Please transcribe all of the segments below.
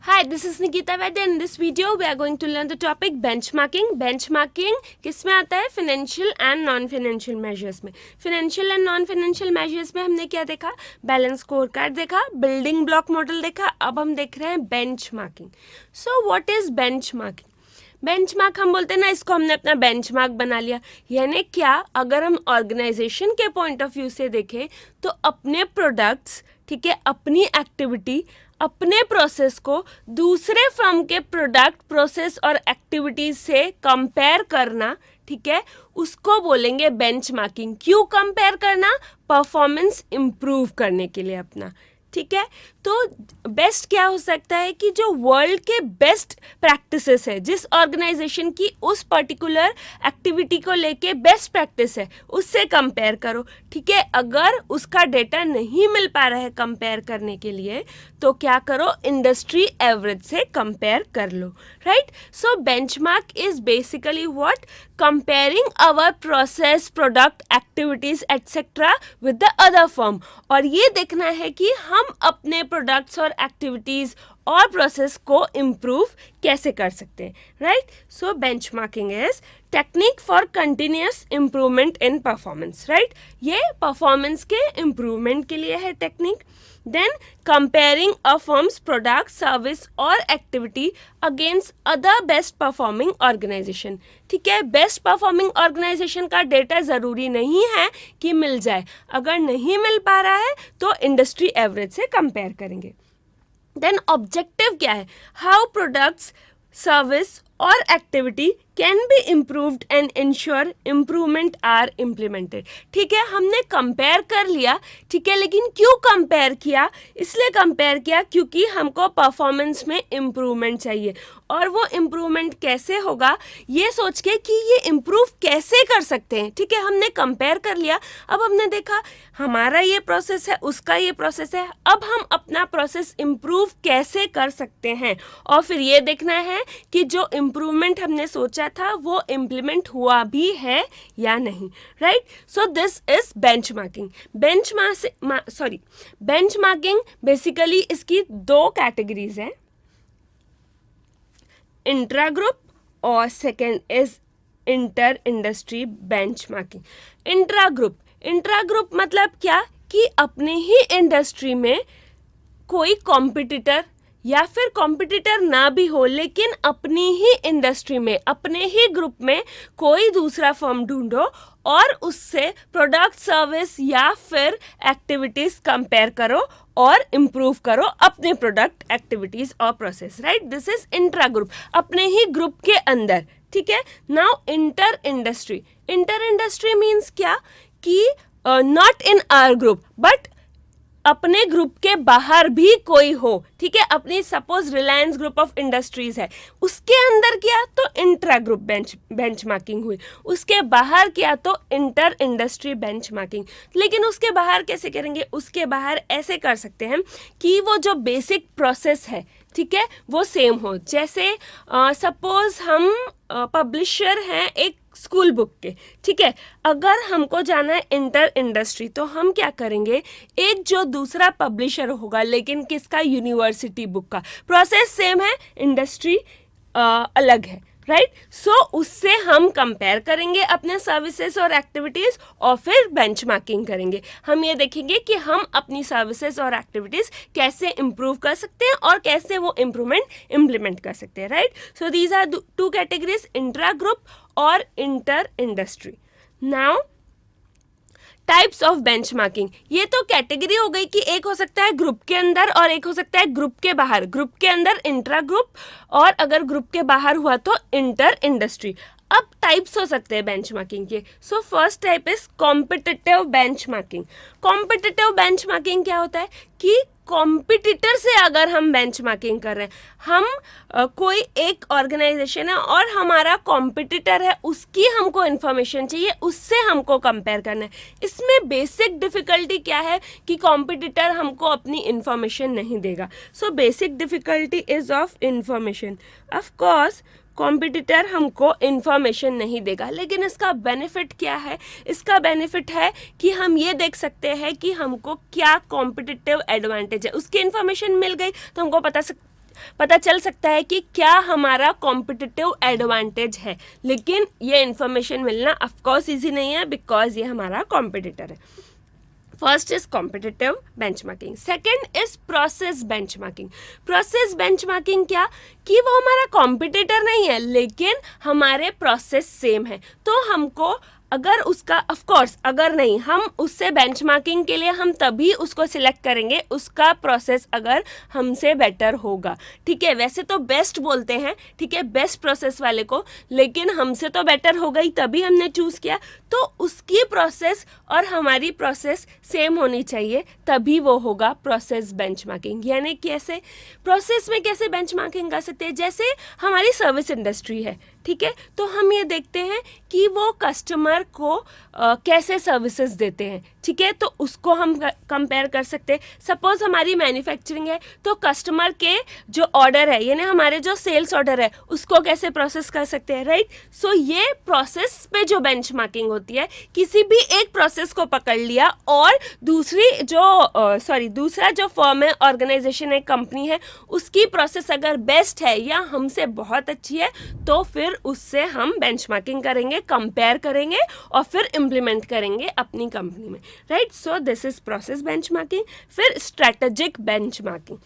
Hi, this is Nikita Vaid and in this video we are going to learn the topic benchmarking. Benchmarking किस में आता है? Financial and non-financial measures में. Financial and non-financial measures में हमने क्या देखा? Balance scorecard देखा, building block model देखा, अब हम देख रहे हैं benchmarking. So what is benchmarking? Benchmark हम बोलते हैं ना, इसको हमने अपना बेंचमार्क बना लिया. यानी क्या, अगर हम ऑर्गेनाइजेशन के पॉइंट ऑफ व्यू से देखें तो अपने प्रोडक्ट्स, ठीक है, अपनी एक्टिविटी, अपने प्रोसेस को दूसरे फर्म के प्रोडक्ट, प्रोसेस और एक्टिविटीज से कंपेयर करना, ठीक है, उसको बोलेंगे बेंचमार्किंग. क्यों कंपेयर करना? परफॉर्मेंस इम्प्रूव करने के लिए अपना, ठीक है. तो बेस्ट क्या हो सकता है कि जो वर्ल्ड के बेस्ट प्रैक्टिसेस है, जिस ऑर्गेनाइजेशन की उस पर्टिकुलर एक्टिविटी को लेके बेस्ट प्रैक्टिस है, उससे कंपेयर करो, ठीक है. अगर उसका डेटा नहीं मिल पा रहा है कंपेयर करने के लिए, तो क्या करो, इंडस्ट्री एवरेज से कंपेयर कर लो, right. So benchmark is basically what? Comparing our process, product, activities etcetera with the other firm. और ये देखना है कि हम अपने प्रोडक्ट्स और एक्टिविटीज और प्रोसेस को इम्प्रूव कैसे कर सकते हैं, right. So benchmarking is technique for continuous improvement in performance, right. ये परफॉर्मेंस के इम्प्रूवमेंट के लिए है technique. Then comparing a firm's product, service और activity against other best performing organisation, ठीक है. बेस्ट परफॉर्मिंग ऑर्गेनाइजेशन का डेटा ज़रूरी नहीं है कि मिल जाए. अगर नहीं मिल पा रहा है तो इंडस्ट्री एवरेज से कंपेयर करेंगे. देन ऑब्जेक्टिव क्या है? हाउ प्रोडक्ट्स, सर्विस और activity can be improved and ensure improvement are implemented. ठीक है, हमने कंपेयर कर लिया, ठीक है, लेकिन क्यों कंपेयर किया? इसलिए कंपेयर किया क्योंकि हमको परफॉर्मेंस में इम्प्रूवमेंट चाहिए. और वो इम्प्रूवमेंट कैसे होगा, ये सोच के कि ये इम्प्रूव कैसे कर सकते हैं. ठीक है, हमने कंपेयर कर लिया, अब हमने देखा हमारा ये प्रोसेस है, उसका ये प्रोसेस है, अब हम अपना प्रोसेस इम्प्रूव कैसे कर सकते हैं. और फिर ये देखना है कि जो इम्प्रूवमेंट हमने सोचा था वो इम्प्लीमेंट हुआ भी है या नहीं, right. So this is benchmarking. Benchmarking basically इसकी दो कैटेगरीज हैं, इंट्रा ग्रुप और second is inter industry benchmarking. Intra group मतलब क्या कि अपने ही इंडस्ट्री में कोई कॉम्पिटिटर या फिर कॉम्पिटिटर ना भी हो, लेकिन अपनी ही इंडस्ट्री में, अपने ही ग्रुप में कोई दूसरा फर्म ढूंढो और उससे प्रोडक्ट, सर्विस या फिर एक्टिविटीज कंपेयर करो और इम्प्रूव करो अपने प्रोडक्ट, एक्टिविटीज और process, right. This is intra group, अपने ही ग्रुप के अंदर, ठीक है. नाउ इंटर इंडस्ट्री मीन्स क्या कि not in our group but अपने ग्रुप के बाहर भी कोई हो, ठीक है. अपनी suppose Reliance group of industries है, उसके अंदर किया तो इंट्रा ग्रुप बेंचमार्किंग हुई, उसके बाहर किया तो इंटर इंडस्ट्री बेंचमार्किंग. लेकिन उसके बाहर कैसे करेंगे? उसके बाहर ऐसे कर सकते हैं कि वो जो बेसिक प्रोसेस है, ठीक है, वो सेम हो. जैसे सपोज हम पब्लिशर हैं एक स्कूल बुक के, ठीक है. अगर हमको जाना है इंटर इंडस्ट्री तो हम क्या करेंगे, एक जो दूसरा पब्लिशर होगा लेकिन किसका, यूनिवर्सिटी बुक का, प्रोसेस सेम है, इंडस्ट्री अलग है, राइट. सो उससे हम कंपेयर करेंगे अपने सर्विसेज और एक्टिविटीज़ और फिर बेंचमार्किंग करेंगे. हम ये देखेंगे कि हम अपनी सर्विसेज और एक्टिविटीज़ कैसे इम्प्रूव कर सकते हैं और कैसे वो इम्प्रूवमेंट इम्प्लीमेंट कर सकते हैं, right. So these are two categories, intra group और inter industry. Now types of benchmarking. ये तो कैटेगरी हो गई कि एक हो सकता है ग्रुप के अंदर और एक हो सकता है ग्रुप के बाहर. ग्रुप के अंदर इंट्रा ग्रुप और अगर ग्रुप के बाहर हुआ तो इंटर इंडस्ट्री. अब टाइप्स हो सकते हैं बेंचमार्किंग के. So first type is competitive benchmarking. Competitive benchmarking क्या होता है कि कॉम्पिटिटर से अगर हम बेंचमार्किंग कर रहे हैं, हम कोई एक ऑर्गेनाइजेशन है और हमारा कॉम्पिटिटर है, उसकी हमको इन्फॉर्मेशन चाहिए, उससे हमको कंपेयर करना है. इसमें बेसिक डिफ़िकल्टी क्या है कि कॉम्पिटिटर हमको अपनी इन्फॉर्मेशन नहीं देगा. So basic difficulty is of information. Of course competitor हमको इन्फॉर्मेशन नहीं देगा, लेकिन इसका बेनिफिट क्या है? इसका बेनिफिट है कि हम ये देख सकते हैं कि हमको क्या कॉम्पिटिटिव एडवांटेज है. उसकी इन्फॉर्मेशन मिल गई तो हमको पता पता चल सकता है कि क्या हमारा कॉम्पिटिटिव एडवांटेज है, लेकिन ये इन्फॉर्मेशन मिलना ऑफकोर्स ईजी नहीं है बिकॉज ये हमारा कॉम्पिटिटर है. First is competitive benchmarking. Second is process benchmarking. Process benchmarking क्या, कि वो हमारा कॉम्पिटिटर नहीं है लेकिन हमारे प्रोसेस सेम है, तो हमको अगर उसका ऑफकोर्स अगर नहीं, हम उससे बेंचमार्किंग के लिए हम तभी उसको सिलेक्ट करेंगे उसका प्रोसेस अगर हमसे बेटर होगा. ठीक है, वैसे तो बेस्ट बोलते हैं, ठीक है, बेस्ट प्रोसेस वाले को, लेकिन हमसे तो बेटर होगा ही तभी हमने चूज़ किया. तो उसकी प्रोसेस और हमारी प्रोसेस सेम होनी चाहिए, तभी वो होगा प्रोसेस बेंचमार्किंग. यानी कैसे प्रोसेस में कैसे बेंचमार्किंग कर सकते हैं, जैसे हमारी सर्विस इंडस्ट्री है, ठीक है, तो हम ये देखते हैं कि वो कस्टमर को कैसे सर्विसेज देते हैं. ठीक है, तो उसको हम कंपेयर कर सकते हैं. सपोज हमारी मैन्युफैक्चरिंग है, तो कस्टमर के जो ऑर्डर है यानी हमारे जो सेल्स ऑर्डर है उसको कैसे प्रोसेस कर सकते हैं, राइट. सो ये प्रोसेस पे जो बेंचमार्किंग होती है, किसी भी एक प्रोसेस को पकड़ लिया और दूसरा जो फर्म है, ऑर्गेनाइजेशन है, कंपनी है, उसकी प्रोसेस अगर बेस्ट है या हमसे बहुत अच्छी है, तो फिर उससे हम बेंचमार्किंग करेंगे, कंपेयर करेंगे और फिर इम्प्लीमेंट करेंगे अपनी कंपनी में, right. So this is process benchmarking. फिर स्ट्रेटेजिक बेंचमार्किंग.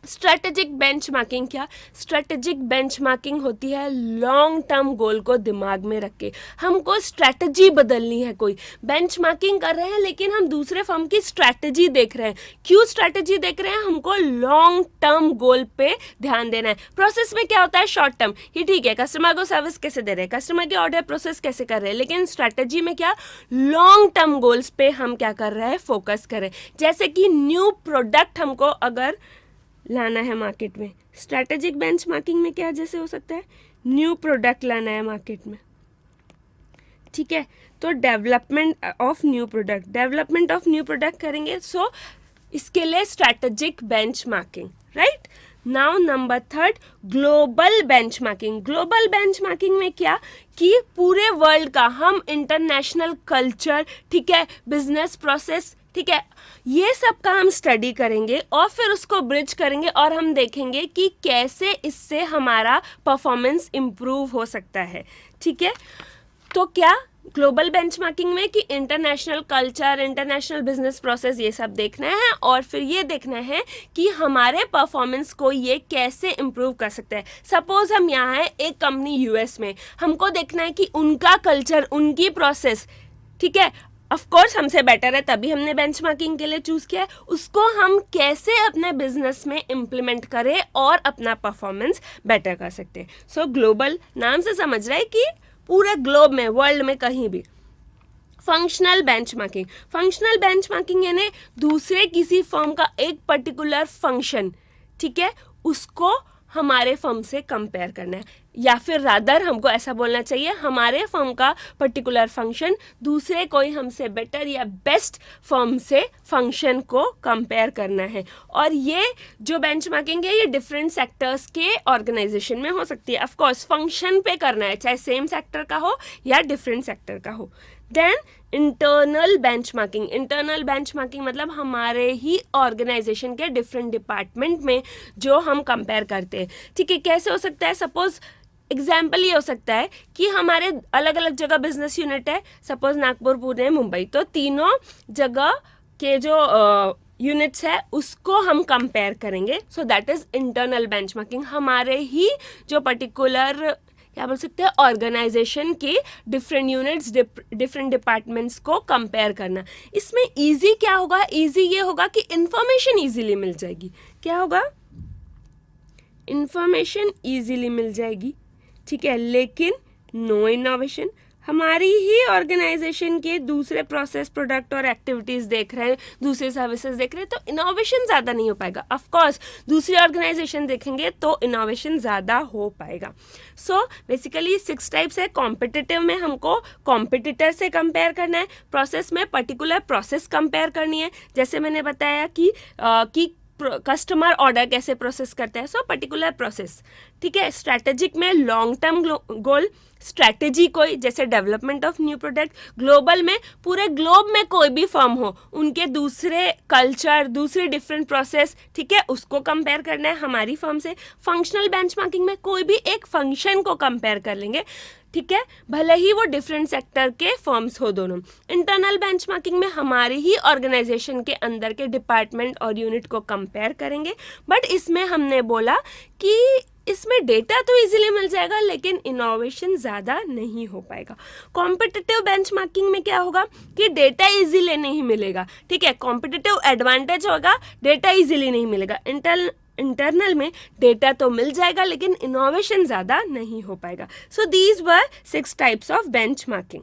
स्ट्रेटेजिक बेंचमार्किंग क्या, स्ट्रेटेजिक बेंचमार्किंग होती है लॉन्ग टर्म गोल को दिमाग में रख के. हमको स्ट्रेटजी बदलनी है, कोई बेंचमार्किंग कर रहे हैं लेकिन हम दूसरे फर्म की स्ट्रेटजी देख रहे हैं. क्यों स्ट्रेटजी देख रहे हैं, हमको लॉन्ग टर्म गोल पे ध्यान देना है. प्रोसेस में क्या होता है, शॉर्ट टर्म, कि ठीक है कस्टमर को सर्विस कैसे दे रहे हैं, कस्टमर के ऑर्डर प्रोसेस कैसे कर रहे हैं, लेकिन स्ट्रेटजी में क्या, लॉन्ग टर्म गोल्स पे हम क्या कर रहे हैं, फोकस कर रहे हैं. जैसे कि न्यू प्रोडक्ट हमको अगर लाना है मार्केट में, स्ट्रैटेजिक बेंचमार्किंग में क्या जैसे हो सकता है, न्यू प्रोडक्ट लाना है मार्केट में, ठीक है, तो डेवलपमेंट ऑफ न्यू प्रोडक्ट करेंगे. सो इसके लिए strategic benchmarking, right. Now number third, global benchmarking. Global benchmarking में क्या, कि पूरे वर्ल्ड का हम इंटरनेशनल कल्चर, ठीक है, बिजनेस प्रोसेस, ठीक है, ये सब का हम स्टडी करेंगे और फिर उसको ब्रिज करेंगे और हम देखेंगे कि कैसे इससे हमारा परफॉर्मेंस इम्प्रूव हो सकता है. ठीक है, तो क्या ग्लोबल बेंचमार्किंग में कि international culture, international business process, ये सब देखना है और फिर ये देखना है कि हमारे परफॉर्मेंस को ये कैसे इम्प्रूव कर सकता है. सपोज हम यहाँ हैं एक कंपनी यूएस में, हमको देखना है कि उनका कल्चर, उनकी प्रोसेस, ठीक है, ऑफ कोर्स हमसे बेटर है तभी हमने बेंचमार्किंग के लिए चूज़ किया है, उसको हम कैसे अपने बिजनेस में इम्प्लीमेंट करें और अपना परफॉर्मेंस बेटर कर सकते हैं. सो ग्लोबल नाम से समझ रहे हैं कि पूरे ग्लोब में, वर्ल्ड में कहीं भी. Functional benchmarking. फंक्शनल बेंचमार्किंग यानी दूसरे किसी फर्म का एक पर्टिकुलर फंक्शन, ठीक है, उसको हमारे फर्म से कंपेयर करना है, या फिर रादर हमको ऐसा बोलना चाहिए, हमारे फर्म का पर्टिकुलर फंक्शन दूसरे कोई हमसे बेटर या बेस्ट फर्म से फंक्शन को कंपेयर करना है. और ये जो बेंचमार्किंग है ये डिफरेंट सेक्टर्स के ऑर्गेनाइजेशन में हो सकती है. ऑफ कोर्स फंक्शन पे करना है, चाहे सेम सेक्टर का हो या डिफरेंट सेक्टर का हो. Then internal benchmarking. Internal benchmarking मतलब हमारे ही ऑर्गेनाइजेशन के डिफरेंट डिपार्टमेंट में जो हम कंपेयर करते हैं. ठीक है, कैसे हो सकता है, सपोज एग्जाम्पल ये हो सकता है कि हमारे अलग अलग जगह बिजनेस यूनिट है, सपोज नागपुर, पुणे, मुंबई, तो तीनों जगह के जो यूनिट्स है उसको हम कंपेयर करेंगे. So that is internal benchmarking. हमारे ही जो पर्टिकुलर क्या बोल सकते हैं ऑर्गेनाइजेशन के डिफरेंट यूनिट्स, डिफरेंट डिपार्टमेंट्स को कंपेयर करना. इसमें इजी क्या होगा, इजी ये होगा कि इंफॉर्मेशन इजीली मिल जाएगी. क्या होगा, इंफॉर्मेशन इजीली मिल जाएगी, ठीक है, लेकिन नो इनोवेशन. हमारी ही ऑर्गेनाइजेशन के दूसरे प्रोसेस, प्रोडक्ट और एक्टिविटीज़ देख रहे हैं, दूसरे सर्विसेज देख रहे हैं, तो इनोवेशन ज़्यादा नहीं हो पाएगा. ऑफ कोर्स दूसरी ऑर्गेनाइजेशन देखेंगे तो इनोवेशन ज़्यादा हो पाएगा. सो बेसिकली 6 टाइप्स है. कॉम्पिटिटिव में हमको कॉम्पिटिटर से कंपेयर करना है, प्रोसेस में पर्टिकुलर प्रोसेस कंपेयर करनी है, जैसे मैंने बताया कि कस्टमर ऑर्डर कैसे प्रोसेस करते हैं, सो पर्टिकुलर प्रोसेस, ठीक है। स्ट्रैटेजिक में लॉन्ग टर्म गोल, स्ट्रैटेजी कोई जैसे development of new product. Global में पूरे ग्लोब में कोई भी फर्म हो, उनके दूसरे कल्चर, दूसरी डिफरेंट प्रोसेस, ठीक है, उसको कंपेयर करना है हमारी फर्म से। फंक्शनल बेंचमार्किंग में कोई भी एक फंक्शन को कंपेयर कर लेंगे, ठीक है, भले ही वो डिफरेंट सेक्टर के फर्म्स हो दोनों। इंटरनल बेंचमार्किंग में हमारी ही ऑर्गेनाइजेशन के अंदर के डिपार्टमेंट और यूनिट को कंपेयर करेंगे, बट इसमें हमने बोला कि इसमें डेटा तो इजीली मिल जाएगा लेकिन इनोवेशन ज़्यादा नहीं हो पाएगा। कॉम्पिटिटिव बेंचमार्किंग में क्या होगा कि डेटा इजीली नहीं मिलेगा, ठीक है, कॉम्पिटिटिव एडवांटेज होगा, डेटा इजीली नहीं मिलेगा। इंटरनल में डेटा तो मिल जाएगा लेकिन इनोवेशन ज़्यादा नहीं हो पाएगा। So these were 6 types of benchmarking.